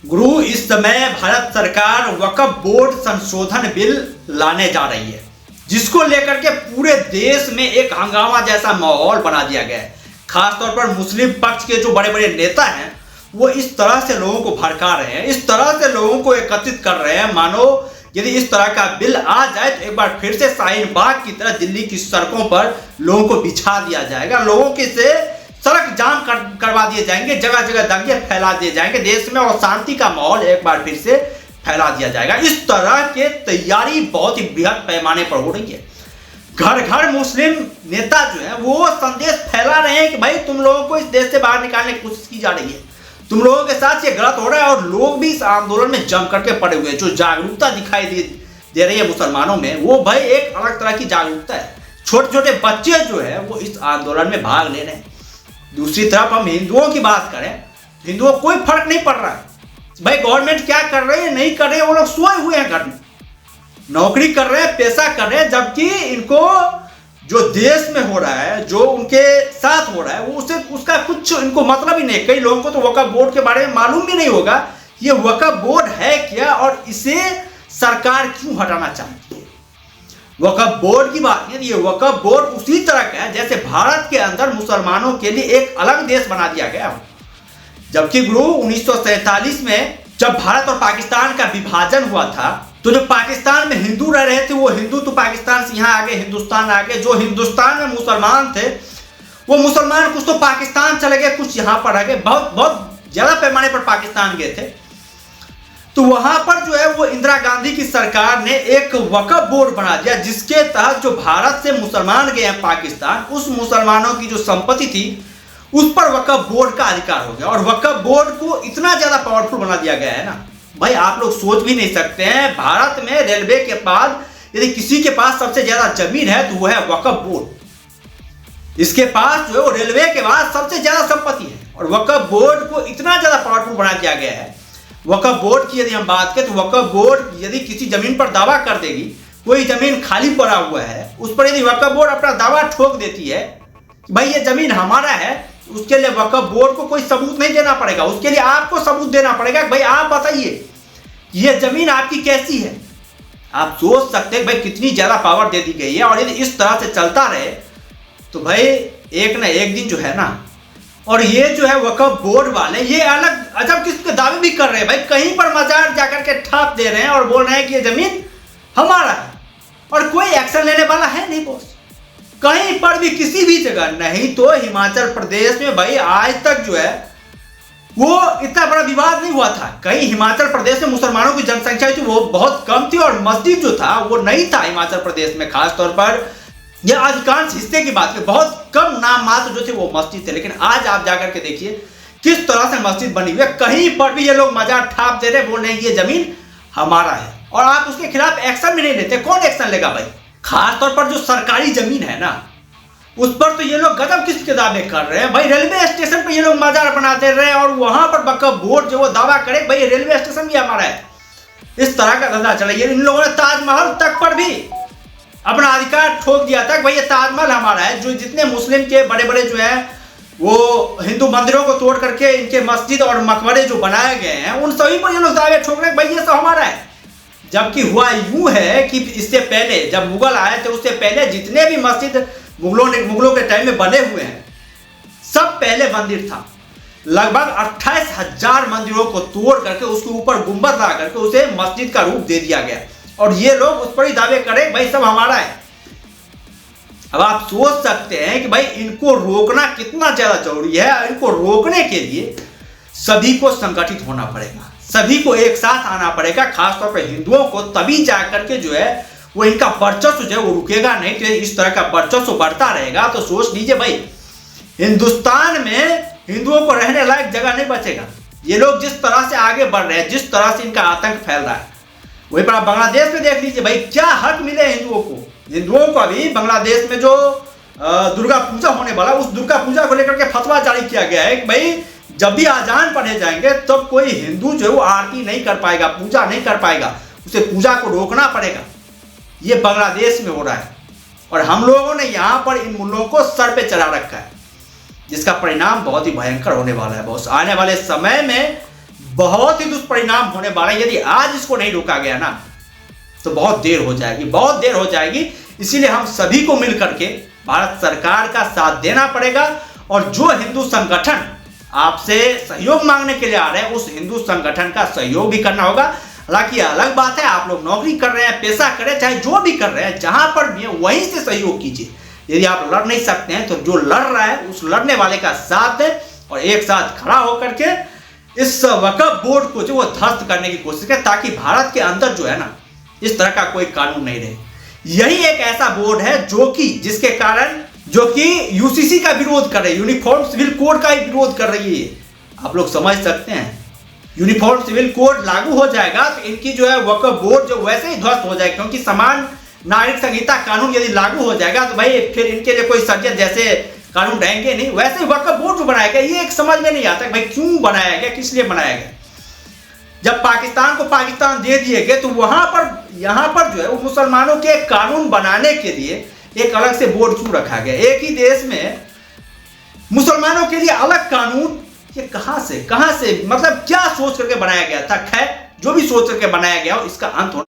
गुरु, इस समय भारत सरकार वक्फ बोर्ड संशोधन बिल लाने जा रही है, जिसको लेकर के पूरे देश में एक हंगामा जैसा माहौल बना दिया गया है। खासतौर पर मुस्लिम पक्ष के जो बड़े बड़े नेता हैं वो इस तरह से लोगों को भड़का रहे हैं, इस तरह से लोगों को एकत्रित कर रहे हैं मानो यदि इस तरह का बिल आ जाए तो एक बार फिर से शाहीन बाग की तरह दिल्ली की सड़कों पर लोगों को बिछा दिया जाएगा, लोगों के से सड़क जाम करवा दिए जाएंगे, जगह जगह दंगे फैला दिए जाएंगे, देश में और शांति का माहौल एक बार फिर से फैला दिया जाएगा। इस तरह के तैयारी बहुत ही बृहद पैमाने पर हो रही है। घर घर मुस्लिम नेता जो है वो संदेश फैला रहे हैं कि भाई तुम लोगों को इस देश से बाहर निकालने की कोशिश की जा रही है, तुम लोगों के साथ ये गलत हो रहा है। और लोग भी इस आंदोलन में जम करके पड़े हुए हैं। जो जागरूकता दिखाई दे रही है मुसलमानों में, वो भाई एक अलग तरह की जागरूकता है। छोटे छोटे बच्चे जो है वो इस आंदोलन में भाग ले रहे हैं। दूसरी तरफ हम हिंदुओं की बात करें, हिंदुओं को कोई फर्क नहीं पड़ रहा है भाई गवर्नमेंट क्या कर रही है नहीं कर रही है, वो लोग सोए हुए हैं घर में, नौकरी कर रहे हैं, पैसा कर रहे हैं, जबकि इनको जो देश में हो रहा है, जो उनके साथ हो रहा है, वो उसका कुछ इनको मतलब ही नहीं। कई लोगों को तो वक्फ बोर्ड के बारे में मालूम भी नहीं होगा ये वक्फ बोर्ड है क्या और इसे सरकार क्यों हटाना चाहती है। वक्फ बोर्ड की बात नहीं, ये वक्फ बोर्ड उसी तरह का है जैसे भारत के अंदर मुसलमानों के लिए एक अलग देश बना दिया गया। जबकि गुरु 1947 में जब भारत और पाकिस्तान का विभाजन हुआ था तो जो पाकिस्तान में हिंदू रह रहे थे वो हिंदू तो पाकिस्तान से यहाँ आ गए, हिंदुस्तान आ गए। जो हिंदुस्तान में मुसलमान थे वो मुसलमान कुछ तो पाकिस्तान चले गए, कुछ यहाँ पर आ गए, बहुत ज्यादा पैमाने पर पाकिस्तान गए थे। तो वहां पर जो है वो इंदिरा गांधी की सरकार ने एक वक्फ बोर्ड बना दिया जिसके तहत जो भारत से मुसलमान गए हैं पाकिस्तान, उस मुसलमानों की जो संपत्ति थी उस पर वक्फ बोर्ड का अधिकार हो गया। और वक्फ बोर्ड को इतना ज्यादा पावरफुल बना दिया गया है ना भाई, आप लोग सोच भी नहीं सकते हैं। भारत में रेलवे के बाद यदि किसी के पास सबसे ज्यादा जमीन है तो वो है वक्फ बोर्ड। इसके पास जो है वो रेलवे के बाद सबसे ज्यादा संपत्ति है। और वक्फ बोर्ड को इतना ज्यादा पावरफुल बना दिया गया है। वक्फ बोर्ड की यदि हम बात करें तो वक्फ बोर्ड यदि किसी जमीन पर दावा कर देगी, कोई जमीन खाली पड़ा हुआ है, उस पर यदि वक्फ बोर्ड अपना दावा ठोक देती है भाई ये जमीन हमारा है, उसके लिए वक्फ बोर्ड को कोई सबूत नहीं देना पड़ेगा, उसके लिए आपको सबूत देना पड़ेगा भाई आप बताइए ये जमीन आपकी कैसी है। आप सोच सकते हैं भाई कितनी ज्यादा पावर दे दी गई है। और यदि इस तरह से चलता रहे तो भाई एक ना एक दिन जो है ना, और ये जो है वक्फ बोर्ड वाले ये अलग अजब किस्म के दावे भी कर रहे हैं भाई, कहीं पर मजार जाकर के ठाप दे रहे हैं और बोल रहे हैं कि ये जमीन हमारा है और कोई एक्शन लेने वाला है नहीं बॉस, कहीं पर भी किसी भी जगह नहीं। तो हिमाचल प्रदेश में भाई आज तक जो है वो इतना बड़ा विवाद नहीं हुआ था। कहीं हिमाचल प्रदेश में मुसलमानों की जनसंख्या थी वो बहुत कम थी और मस्जिद जो था वो नहीं था हिमाचल प्रदेश में। खासतौर पर यह अधिकांश हिस्से की बात है, बहुत कम नाम मात्र जो थे वो मस्जिद थे। लेकिन आज आप जाकर के देखिए किस तरह से मस्जिद बनी हुई है, कहीं पर भी ये लोग मजार ठाप दे रहे, बोल रहे हैं कि ये जमीन हमारा है और आप उसके खिलाफ एक्शन भी नहीं लेते। कौन एक्शन लेगा भाई। खासतौर पर जो सरकारी जमीन है ना उस पर तो ये लोग गजब किस्म के दावे कर रहे हैं भाई। रेलवे स्टेशन पर ये लोग मजार बनाते रहे और वहां पर वक्फ बोर्ड जो वो दावा करे भाई रेलवे स्टेशन भी हमारा है। इस तरह का धंधा चला। इन लोगों ने ताजमहल तक पर भी अपना अधिकार ठोक दिया था कि भाई ये ताजमहल हमारा है। जो जितने मुस्लिम के बड़े बड़े जो है वो हिंदू मंदिरों को तोड़ करके इनके मस्जिद और मकबरे जो बनाए गए हैं उन सभी पर ये लोग दावे ठोक रहे हैं भाई ये सब हमारा है। जबकि हुआ यूं है कि इससे पहले जब मुगल आए थे उससे पहले जितने भी मस्जिद मुगलों के टाइम में बने हुए हैं सब पहले मंदिर था। लगभग 28,000 मंदिरों को तोड़ करके उसके ऊपर गुंबद लगा करके उसे मस्जिद का रूप दे दिया गया और ये लोग उस पर ही दावे करें भाई सब हमारा है। अब आप सोच सकते हैं कि भाई इनको रोकना कितना ज्यादा जरूरी है। इनको रोकने के लिए सभी को संगठित होना पड़ेगा, सभी को एक साथ आना पड़ेगा। खासतौर पर हिंदुओं को, तभी जाकर के जो है वो इनका वर्चस्व जो है वो रुकेगा नहीं। तो इस तरह का वर्चस्व बढ़ता रहेगा तो सोच लीजिए भाई हिंदुस्तान में हिंदुओं को रहने लायक जगह नहीं बचेगा। ये लोग जिस तरह से आगे बढ़ रहे हैं, जिस तरह से इनका आतंक फैल रहा है, वही पर बांग्लादेश में देख लीजिए भाई क्या हक मिले हिंदुओं को। हिंदुओं को अभी बांग्लादेश में जो दुर्गा पूजा होने वाला उस दुर्गा पूजा को लेकर के फतवा जारी किया गया है कि भाई जब भी आजान पढ़े जाएंगे तब तो कोई हिंदू जो है वो आरती नहीं कर पाएगा, पूजा नहीं कर पाएगा, उसे पूजा को रोकना पड़ेगा। ये बांग्लादेश में हो रहा है और हम लोगों ने यहाँ पर इन मुल्लों को सर पे चढ़ा रखा है, जिसका परिणाम बहुत ही भयंकर होने वाला है बॉस। आने वाले समय में बहुत ही दुष्परिणाम होने वाला है। यदि आज इसको नहीं रोका गया ना तो बहुत देर हो जाएगी, बहुत देर हो जाएगी। इसीलिए हम सभी को मिलकर के भारत सरकार का साथ देना पड़ेगा और जो हिंदू संगठन आपसे सहयोग मांगने के लिए आ रहे हैं उस हिंदू संगठन का सहयोग भी करना होगा। हालांकि अलग बात है, आप लोग नौकरी कर रहे हैं, पेशा कर रहे हैं, चाहे जो भी कर रहे हैं, जहां पर भी है वहीं से सहयोग कीजिए। यदि आप लड़ नहीं सकते हैं तो जो लड़ रहा है उस लड़ने वाले का साथ है और एक साथ खड़ा होकर के इस वक्फ बोर्ड को जो वो ध्वस्त करने की कोशिश करें, ताकि भारत के अंदर जो है ना इस तरह का कोई कानून नहीं रहे। यही एक ऐसा बोर्ड है जिसके कारण जो कि यूसीसी का विरोध कर रही है, यूनिफॉर्म सिविल कोड का ही विरोध कर रही है। आप लोग समझ सकते हैं, यूनिफॉर्म सिविल कोड लागू हो जाएगा तो इनकी जो है वक्फ बोर्ड जो वैसे ही ध्वस्त हो जाएगा, क्योंकि समान नागरिक संहिता कानून यदि लागू हो जाएगा तो भाई फिर इनके लिए कोई सज्जन जैसे कानून रहेंगे नहीं। वैसे ही वक्फ बोर्ड बनाया गया, ये एक समझ में नहीं आता भाई क्यों बनाया गया, किस लिए बनाया गया। जब पाकिस्तान को पाकिस्तान दे दिए गए तो यहाँ पर जो है वो मुसलमानों के कानून बनाने के लिए एक अलग से बोर्ड क्यों रखा गया। एक ही देश में मुसलमानों के लिए अलग कानून, ये कहां से मतलब क्या सोच करके बनाया गया था। खैर जो भी सोच करके बनाया गया हो, इसका अंत होना